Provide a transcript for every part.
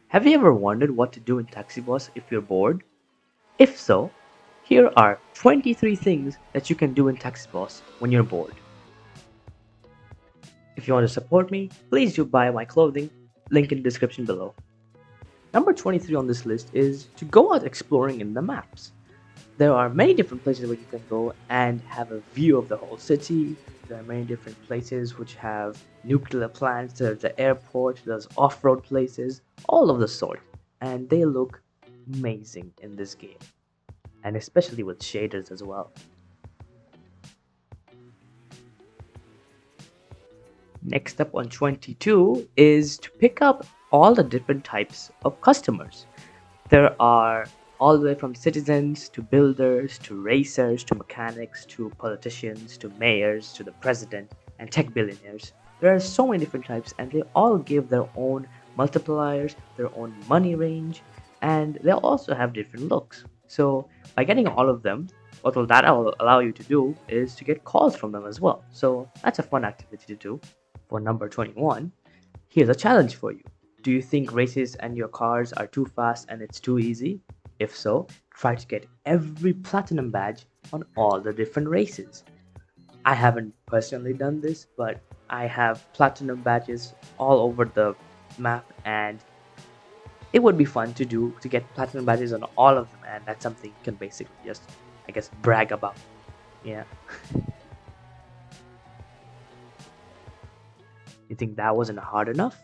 Have you ever wondered what to do in Taxi Boss if you're bored? If so, here are 23 things that you can do in Taxi Boss when you're bored. If you want to support me, please do buy my clothing, link in the description below. Number 23 on this list is to go out exploring in the maps. There are many different places where you can go and have a view of the whole city. There are many different places which have nuclear plants, there's the airport, there's off-road places, all of the sort. And they look amazing in this game. And especially with shaders as well. Next up on 22 is to pick up all the different types of customers. There are all the way from citizens to builders to racers to mechanics to politicians to mayors to the president and tech billionaires. There are so many different types and they all give their own multipliers, their own money range, and they also have different looks. So by getting all of them, what will that allow you to do is to get calls from them as well. So that's a fun activity to do. For number 21, here's a challenge for you. Do you think races and your cars are too fast and it's too easy? If so, try to get every platinum badge on all the different races. I haven't personally done this, but I have platinum badges all over the map and it would be fun to do to get platinum badges on all of them, and that's something you can basically just, I guess, brag about. Yeah. You think that wasn't hard enough?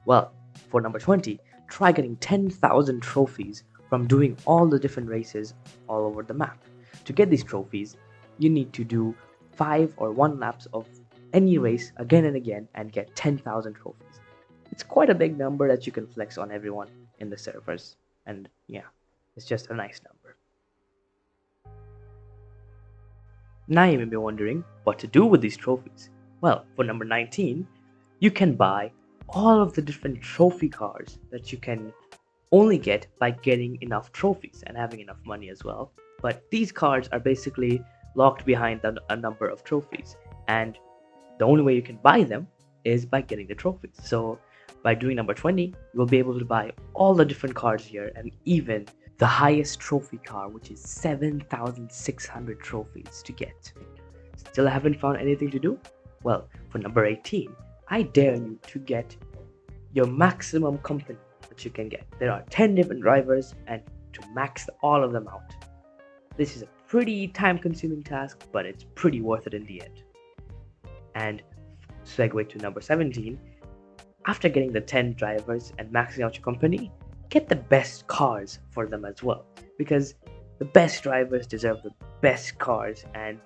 Well, for number 20, try getting 10,000 trophies from doing all the different races all over the map. To get these trophies, you need to do 5 or 1 laps of any race again and again and get 10,000 trophies. It's quite a big number that you can flex on everyone in the servers, and yeah, it's just a nice number. Now you may be wondering what to do with these trophies. Well, for number 19, you can buy all of the different trophy cards that you can only get by getting enough trophies and having enough money as well. But these cards are basically locked behind a number of trophies, and the only way you can buy them is by getting the trophies. So by doing number 20, you'll be able to buy all the different cards here and even the highest trophy card, which is 7,600 trophies to get. Still haven't found anything to do? Well, for number 18, I dare you to get your maximum company that you can get. There are 10 different drivers and to max all of them out. This is a pretty time consuming task, but it's pretty worth it in the end. And segue to number 17, after getting the 10 drivers and maxing out your company, get the best cars for them as well, because the best drivers deserve the best cars, and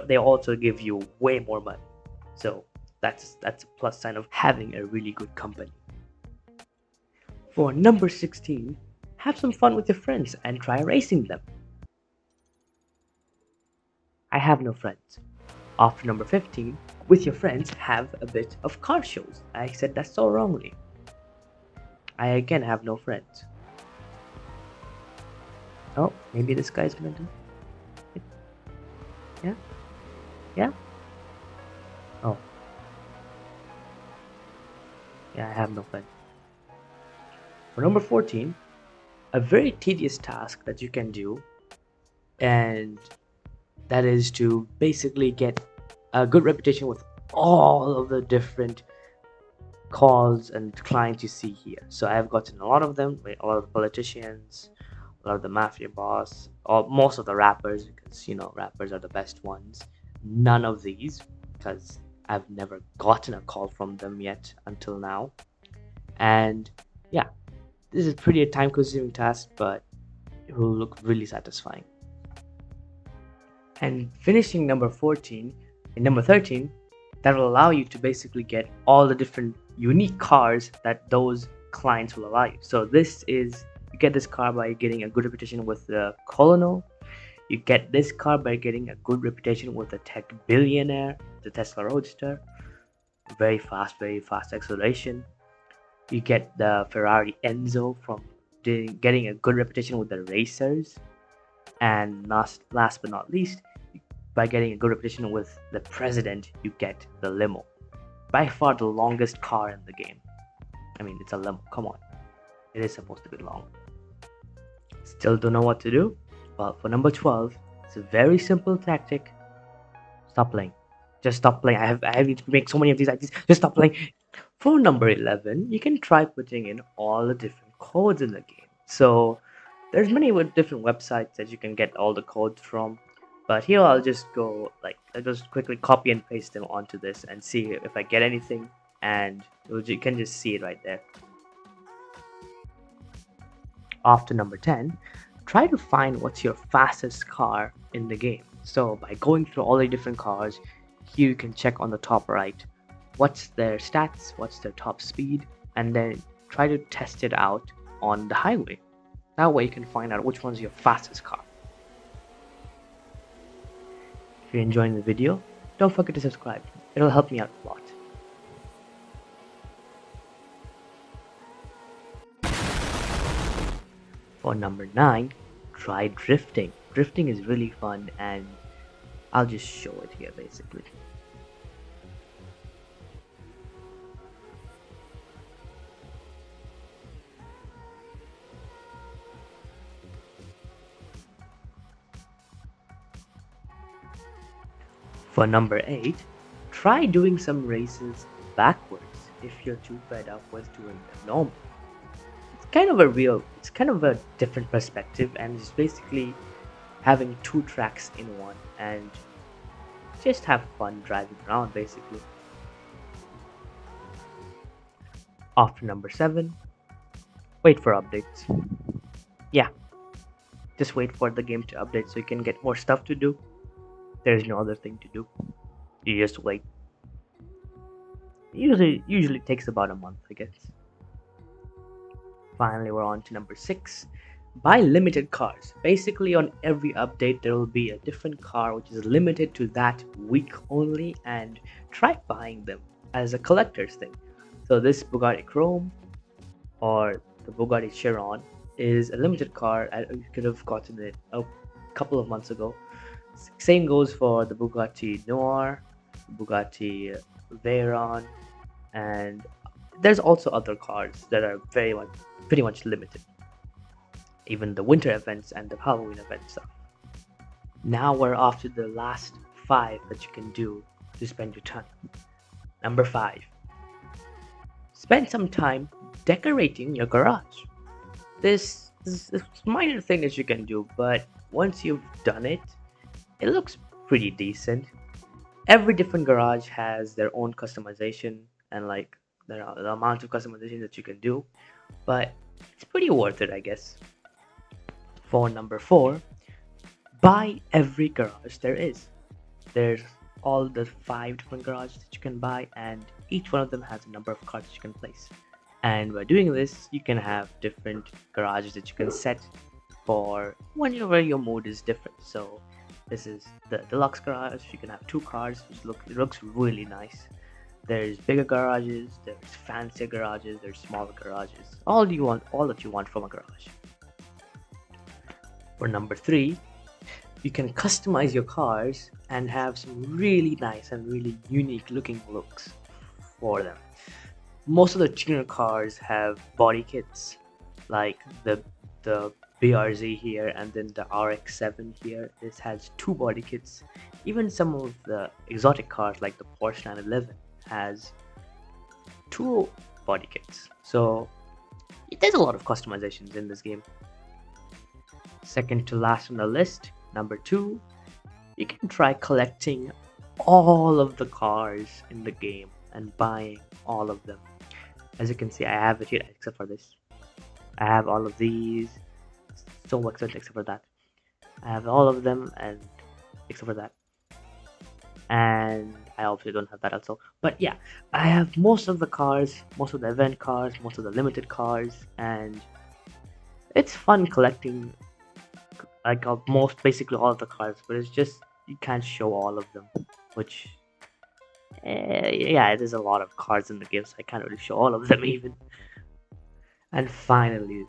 they also give you way more money. So that's a plus sign of having a really good company. For number 16, have some fun with your friends and try racing them. I have no friends. After number 15, with your friends, have a bit of car shows. I said that so wrongly. I again have no friends. Oh, maybe this guy's gonna do it. Yeah? Yeah? Oh, yeah, I have no friends. For number 14, a very tedious task that you can do, and that is to basically get a good reputation with all of the different calls and clients you see here. So I've gotten a lot of them, a lot of the politicians, a lot of the mafia boss, or most of the rappers, because rappers are the best ones. None of these, because I've never gotten a call from them yet until now. And yeah, this is pretty a time consuming task, but it will look really satisfying. And finishing number 14 and number 13, that will allow you to basically get all the different unique cars that those clients will allow you. So you get this car by getting a good reputation with the colonel. You get this car by getting a good reputation with the tech billionaire, the Tesla Roadster. Very fast acceleration. You get the Ferrari Enzo from getting a good reputation with the racers. And last but not least, by getting a good reputation with the president, you get the limo. By far the longest car in the game. I mean, it's a limo, come on. It is supposed to be long. Still don't know what to do? Well, for number 12, it's a very simple tactic. Stop playing. Just stop playing. I have to make so many of these ideas. Just stop playing. For number 11, you can try putting in all the different codes in the game. So there's many different websites that you can get all the codes from. But here I'll just quickly copy and paste them onto this and see if I get anything, and you can just see it right there. After number 10, try to find what's your fastest car in the game. So by going through all the different cars, here you can check on the top right what's their stats, what's their top speed, and then try to test it out on the highway. That way you can find out which one's your fastest car. If you're enjoying the video, don't forget to subscribe. It'll help me out a lot. For number 9, try drifting. Drifting is really fun, and I'll just show it here basically. For number 8, try doing some races backwards if you're too fed up with doing them normal. It's kind of a different perspective, and it's basically having two tracks in one and just have fun driving around basically. After number 7, wait for updates. Yeah, just wait for the game to update so you can get more stuff to do. There's no other thing to do. You just wait. Usually takes about a month, I guess. Finally, we're on to number 6. Buy limited cars. Basically, on every update, there will be a different car which is limited to that week only, and try buying them as a collector's thing. So this Bugatti Chrome or the Bugatti Chiron is a limited car. You could have gotten it a couple of months ago. Same goes for the Bugatti Noir, Bugatti Veyron, and there's also other cars that are pretty much limited. Even the winter events and the Halloween events are. Now we're off to the last 5 that you can do to spend your time. Number 5. Spend some time decorating your garage. This is a minor thing that you can do, but once you've done it, it looks pretty decent. Every different garage has their own customization and like the amount of customization that you can do, but it's pretty worth it, I guess. For number 4, buy every garage there is. There's all the 5 different garages that you can buy, and each one of them has a number of cards that you can place. And by doing this, you can have different garages that you can set for whenever your mood is different. So this is the deluxe garage. You can have 2 cars, which looks really nice. There's bigger garages, there's fancier garages, there's smaller garages. All that you want from a garage. For number 3, you can customize your cars and have some really nice and really unique looking looks for them. Most of the tuner cars have body kits, like the BRZ here and then the RX-7 here. This has 2 body kits. Even some of the exotic cars like the Porsche 911 has 2 body kits. So there's a lot of customizations in this game. Second to last on the list, number 2, you can try collecting all of the cars in the game and buying all of them. As you can see, I have it here except for this. I have all of these, so excellent except for that. I have all of them and except for that. And I obviously don't have that also. But yeah, I have most of the cars, most of the event cars, most of the limited cars, and it's fun collecting most basically all of the cars, but it's just you can't show all of them, which yeah, there's a lot of cards in the game, so I can't really show all of them even. And finally,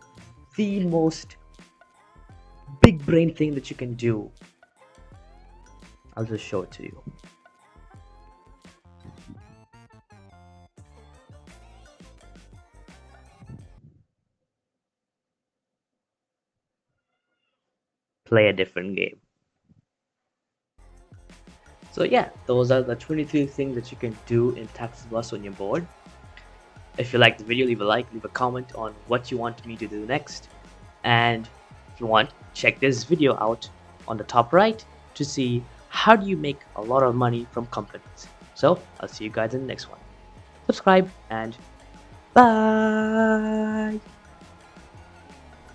the most big brain thing that you can do, I'll just show it to you. play a different game. So yeah, those are the 23 things that you can do in Taxi Bus on your board. If you like the video, leave a like, leave a comment on what you want me to do next. And if you want, check this video out on the top right to see how do you make a lot of money from companies. So I'll see you guys in the next one. Subscribe and bye.